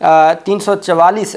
344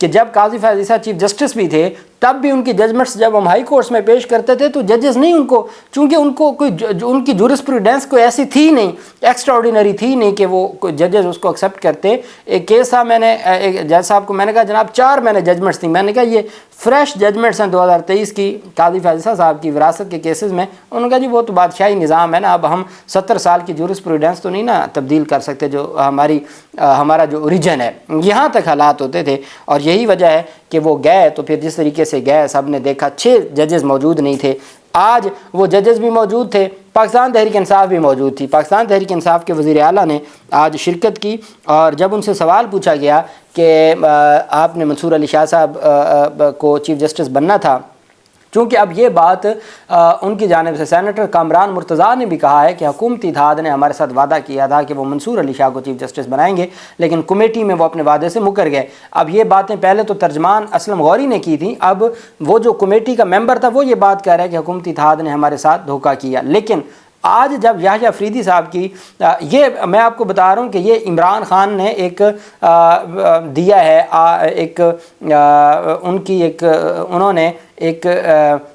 کہ جب قاضی فیاض عیسیٰ chief justice بھی تھے تب بھی ان کی ججمنٹس جب ہم ہائی کورٹس میں پیش کرتے تھے تو ججز نہیں ان کو، چونکہ ان کو کوئی ان کی جورسپروڈنس کوئی ایسی تھی نہیں، ایکسٹرا آرڈینری تھی نہیں کہ وہ ججز اس کو ایکسیپٹ کرتے۔ ایک کیس تھا، میں نے جج صاحب کو میں نے کہا جناب 4 میں نے ججمنٹس تھیں، میں نے کہا یہ فریش ججمنٹس ہیں 2023 کی قاضی فیاض عیسیٰ صاحب کی وراثت کے کیسز میں۔ انہوں نے کہا جی وہ تو بادشاہی نظام ہے نا، اب ہم 70 سال کی جورسپروڈنس تو نہیں نا تبدیل کر سکتے جو ہمارا جو اوریجن ہے۔ یہاں تک حالات ہوتے تھے، اور یہی وجہ ہے کہ وہ گئے تو پھر جس طریقے سے گئے سب نے دیکھا 6 ججز موجود نہیں تھے۔ آج وہ ججز بھی موجود تھے، پاکستان تحریک انصاف بھی موجود تھی۔ پاکستان تحریک انصاف کے وزیر اعلیٰ نے آج شرکت کی، اور جب ان سے سوال پوچھا گیا کہ آپ نے منصور علی شاہ صاحب کو چیف جسٹس بننا تھا، چونکہ اب یہ بات ان کی جانب سے سینیٹر کامران مرتضیٰ نے بھی کہا ہے کہ حکومتی اتحاد نے ہمارے ساتھ وعدہ کیا تھا کہ وہ منصور علی شاہ کو چیف جسٹس بنائیں گے، لیکن کمیٹی میں وہ اپنے وعدے سے مکر گئے۔ اب یہ باتیں پہلے تو ترجمان اسلم غوری نے کی تھیں، اب وہ جو کمیٹی کا ممبر تھا وہ یہ بات کہہ رہا ہے کہ حکومتی اتحاد نے ہمارے ساتھ دھوکہ کیا۔ لیکن آج جب یحییٰ افریدی صاحب کی یہ میں آپ کو بتا رہا ہوں کہ یہ عمران خان نے ایک دیا ہے، ایک ان کی ایک انہوں نے ایک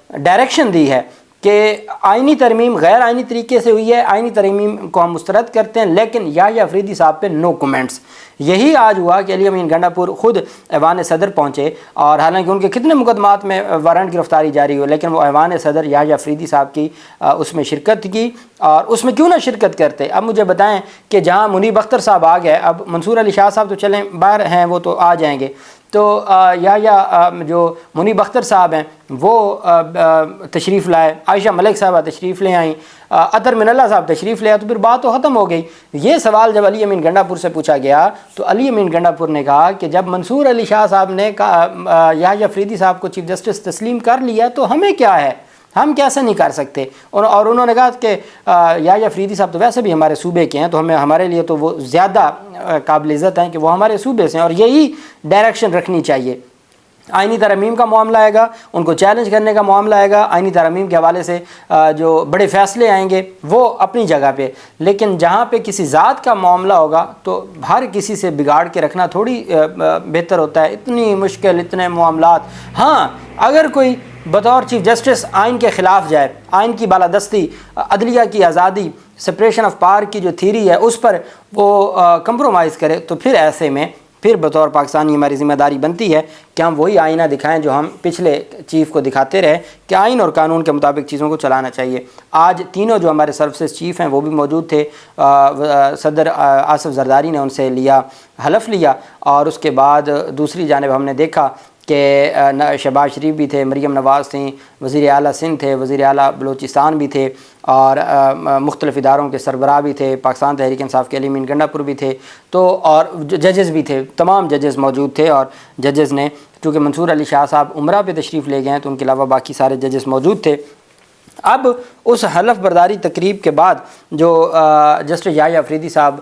ڈائریکشن دی ہے کہ آئینی ترمیم غیر آئینی طریقے سے ہوئی ہے، آئینی ترمیم کو ہم مسترد کرتے ہیں، لیکن یحییٰ افریدی صاحب پہ نو کومنٹس۔ یہی آج ہوا کہ علی امین گنڈا پور خود ایوان صدر پہنچے، اور حالانکہ ان کے کتنے مقدمات میں وارنٹ گرفتاری جاری ہو، لیکن وہ ایوان صدر یحییٰ افریدی صاحب کی اس میں شرکت کی، اور اس میں کیوں نہ شرکت کرتے۔ اب مجھے بتائیں کہ جہاں منیب اختر صاحب آ گئے، اب منصور علی شاہ صاحب تو چلیں باہر ہیں، وہ تو آ جائیں گے، تو یحییٰ جو منیب اختر صاحب ہیں وہ تشریف لائے، عائشہ ملک صاحبہ تشریف لے آئیں، عطر من اللہ صاحب تشریف لے آئے، تو پھر بات تو ختم ہو گئی۔ یہ سوال جب علی امین گنڈا پور سے پوچھا گیا تو علی امین گنڈا پور نے کہا کہ جب منصور علی شاہ صاحب نے یحییٰ افریدی صاحب کو چیف جسٹس تسلیم کر لیا تو ہمیں کیا ہے، ہم کیسے نہیں کر سکتے۔ اور انہوں نے کہا کہ یحییٰ افریدی صاحب تو ویسے بھی ہمارے صوبے کے ہیں، تو ہمارے لیے تو وہ زیادہ قابل عزت ہیں کہ وہ ہمارے صوبے سے ہیں، اور یہی ڈائریکشن رکھنی چاہیے۔ آئینی ترمیم کا معاملہ آئے گا، ان کو چیلنج کرنے کا معاملہ آئے گا، آئینی ترمیم کے حوالے سے جو بڑے فیصلے آئیں گے وہ اپنی جگہ پہ، لیکن جہاں پہ کسی ذات کا معاملہ ہوگا تو ہر کسی سے بگاڑ کے رکھنا تھوڑی بہتر ہوتا ہے۔ اتنی مشکل اتنے معاملات، ہاں اگر کوئی بطور چیف جسٹس آئین کے خلاف جائے، آئین کی بالادستی، عدلیہ کی آزادی، سپریشن آف پاور کی جو تھیری ہے اس پر وہ کمپرومائز کرے، تو پھر ایسے میں پھر بطور پاکستانی ہماری ذمہ داری بنتی ہے کہ ہم وہی آئینہ دکھائیں جو ہم پچھلے چیف کو دکھاتے رہے کہ آئین اور قانون کے مطابق چیزوں کو چلانا چاہیے۔ آج تینوں جو ہمارے سروسز چیف ہیں وہ بھی موجود تھے، صدر آصف زرداری نے ان سے حلف لیا، اور اس کے بعد دوسری جانب ہم نے دیکھا کہ شہباز شریف بھی تھے، مریم نواز تھیں، وزیر اعلیٰ سندھ تھے، وزیر اعلیٰ بلوچستان بھی تھے، اور مختلف اداروں کے سربراہ بھی تھے، پاکستان تحریک انصاف کے علی امین گنڈا پور بھی تھے، تو اور ججز بھی تھے، تمام ججز موجود تھے، اور ججز نے چونکہ منصور علی شاہ صاحب عمرہ پہ تشریف لے گئے ہیں تو ان کے علاوہ باقی سارے ججز موجود تھے۔ اب اس حلف برداری تقریب کے بعد جو جسٹس یحییٰ افریدی صاحب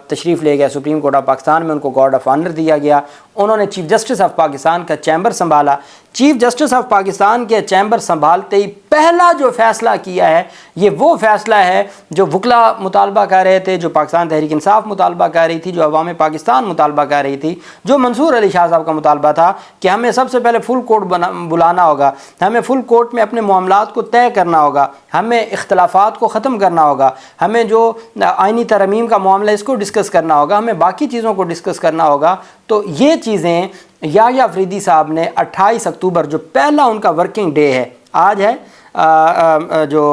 تشریف لے گئے سپریم کورٹ آف پاکستان میں، ان کو گارڈ آف آنر دیا گیا، انہوں نے چیف جسٹس آف پاکستان کا چیمبر سنبھالا۔ چیف جسٹس آف پاکستان کے چیمبر سنبھالتے ہی پہلا جو فیصلہ کیا ہے یہ وہ فیصلہ ہے جو وکلا مطالبہ کر رہے تھے، جو پاکستان تحریک انصاف مطالبہ کر رہی تھی، جو عوام پاکستان مطالبہ کر رہی تھی، جو منصور علی شاہ صاحب کا مطالبہ تھا کہ ہمیں سب سے پہلے فل کورٹ بلانا ہوگا، ہمیں فل کورٹ میں اپنے معاملات کو طے کرنا ہوگا، ہمیں اختلافات کو ختم کرنا ہوگا، ہمیں جو آئینی ترمیم کا معاملہ اس کو ڈسکس کرنا ہوگا، ہمیں باقی چیزوں کو ڈسکس کرنا ہوگا۔ تو یہ چیزیں یحییٰ افریدی صاحب نے 28 اکتوبر جو پہلا ان کا ورکنگ ڈے ہے، آج ہے جو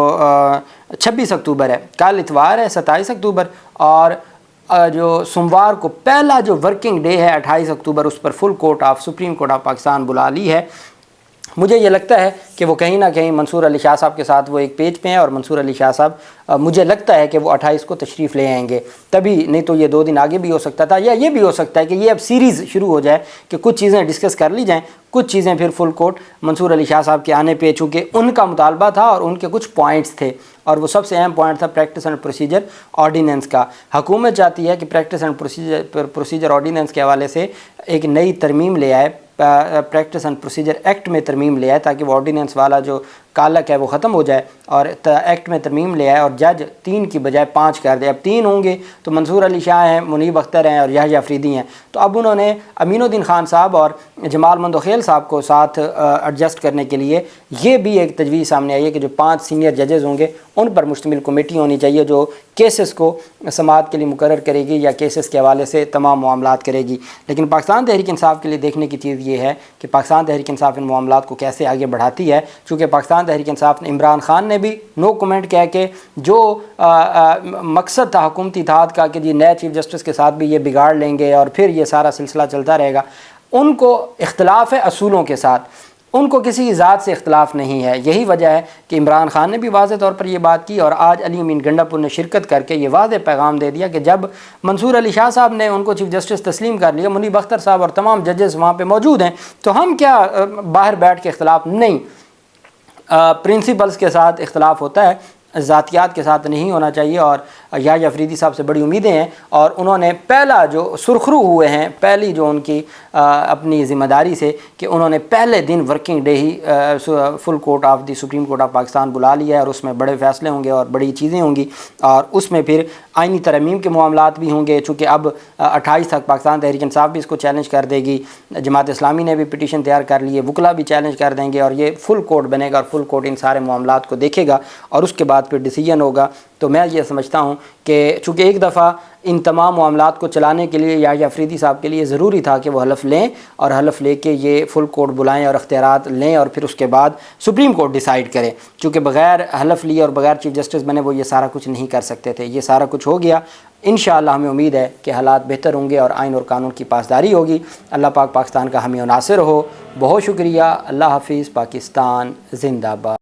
26 اکتوبر ہے، کل اتوار ہے 27 اکتوبر، اور جو سوموار کو پہلا جو ورکنگ ڈے ہے 28 اکتوبر، اس پر full court of supreme court of Pakistan بلا لی ہے۔ مجھے یہ لگتا ہے کہ وہ کہیں نہ کہیں منصور علی شاہ صاحب کے ساتھ وہ ایک پیج پہ ہیں، اور منصور علی شاہ صاحب مجھے لگتا ہے کہ وہ 28 کو تشریف لے آئیں گے، تبھی نہیں تو یہ 2 دن آگے بھی ہو سکتا تھا، یا یہ بھی ہو سکتا ہے کہ یہ اب سیریز شروع ہو جائے کہ کچھ چیزیں ڈسکس کر لی جائیں، کچھ چیزیں پھر فل کورٹ منصور علی شاہ صاحب کے آنے پہ، چونکہ ان کا مطالبہ تھا اور ان کے کچھ پوائنٹس تھے، اور وہ سب سے اہم پوائنٹ تھا پریکٹس اینڈ پروسیجر آرڈیننس کا۔ حکومت چاہتی ہے کہ پریکٹس اینڈ پروسیجر آرڈیننس کے حوالے سے ایک نئی ترمیم لے آئے، پریکٹس اینڈ پروسیجر ایکٹ میں ترمیم لے آئے، تاکہ وہ آرڈیننس والا جو کالک ہے وہ ختم ہو جائے اور ایکٹ میں ترمیم لے آئے اور جج 3 کی بجائے 5 کر دے۔ اب 3 ہوں گے تو منصور علی شاہ ہیں، منیب اختر ہیں اور یحییٰ افریدی ہیں، تو اب انہوں نے امین الدین خان صاحب اور جمال مندوخیل صاحب کو ساتھ ایڈجسٹ کرنے کے لیے یہ بھی ایک تجویز سامنے آئی ہے کہ جو 5 سینئر ججز ہوں گے ان پر مشتمل کمیٹی ہونی چاہیے جو کیسز کو سماعت کے لیے مقرر کرے گی یا کیسز کے حوالے سے تمام معاملات کرے گی۔ لیکن پاکستان تحریک انصاف کے لیے دیکھنے کی چیز یہ ہے کہ پاکستان تحریک انصاف ان معاملات کو کیسے آگے بڑھاتی ہے، چونکہ پاکستان تحریک انصاف نے عمران خان نے بھی نو کمنٹ کہہ کے جو مقصد تھا حکومتی اتحاد کا کہ جی نئے چیف جسٹس کے ساتھ بھی یہ بگاڑ لیں گے اور پھر یہ سارا سلسلہ چلتا رہے گا، ان کو اختلاف ہے اصولوں کے ساتھ، ان کو کسی ذات سے اختلاف نہیں ہے۔ یہی وجہ ہے کہ عمران خان نے بھی واضح طور پر یہ بات کی اور آج علی امین گنڈا پور نے شرکت کر کے یہ واضح پیغام دے دیا کہ جب منصور علی شاہ صاحب نے ان کو چیف جسٹس تسلیم کر لیا، منیب اختر صاحب اور تمام ججز وہاں پہ موجود ہیں، تو ہم کیا باہر بیٹھ کے اختلاف نہیں، پرنسپلز کے ساتھ اختلاف ہوتا ہے، ذاتیات کے ساتھ نہیں ہونا چاہیے۔ اور یحییٰ افریدی صاحب سے بڑی امیدیں ہیں اور انہوں نے پہلا جو سرخرو ہوئے ہیں، پہلی جو ان کی اپنی ذمہ داری سے کہ انہوں نے پہلے دن ورکنگ ڈے ہی full court of the supreme court of Pakistan بلا لیا ہے اور اس میں بڑے فیصلے ہوں گے اور بڑی چیزیں ہوں گی اور اس میں پھر آئینی ترمیم کے معاملات بھی ہوں گے، چونکہ اب 28 تک پاکستان تحریک انصاف بھی اس کو چیلنج کر دے گی، جماعت اسلامی نے بھی پٹیشن تیار کر لی ہے، وکلا بھی چیلنج کر دیں گے اور یہ فل کورٹ بنے گا اور فل کورٹ ان سارے معاملات کو دیکھے گا اور اس کے بعد پھر ڈیسیجن ہوگا۔ تو میں یہ سمجھتا ہوں کہ چونکہ ایک دفعہ ان تمام معاملات کو چلانے کے لیے یحییٰ افریدی صاحب کے لیے ضروری تھا کہ وہ حلف لیں اور حلف لے کے یہ فل کورٹ بلائیں اور اختیارات لیں اور پھر اس کے بعد سپریم کورٹ ڈیسائیڈ کرے، چونکہ بغیر حلف لیے اور بغیر چیف جسٹس بنے وہ یہ سارا کچھ نہیں کر سکتے تھے۔ یہ سارا کچھ ہو گیا، انشاءاللہ ہمیں امید ہے کہ حالات بہتر ہوں گے اور آئین اور قانون کی پاسداری ہوگی۔ اللہ پاک پاکستان کا حامی و ناصر ہو۔ بہت شکریہ، اللہ حافظ، پاکستان زندہ باد۔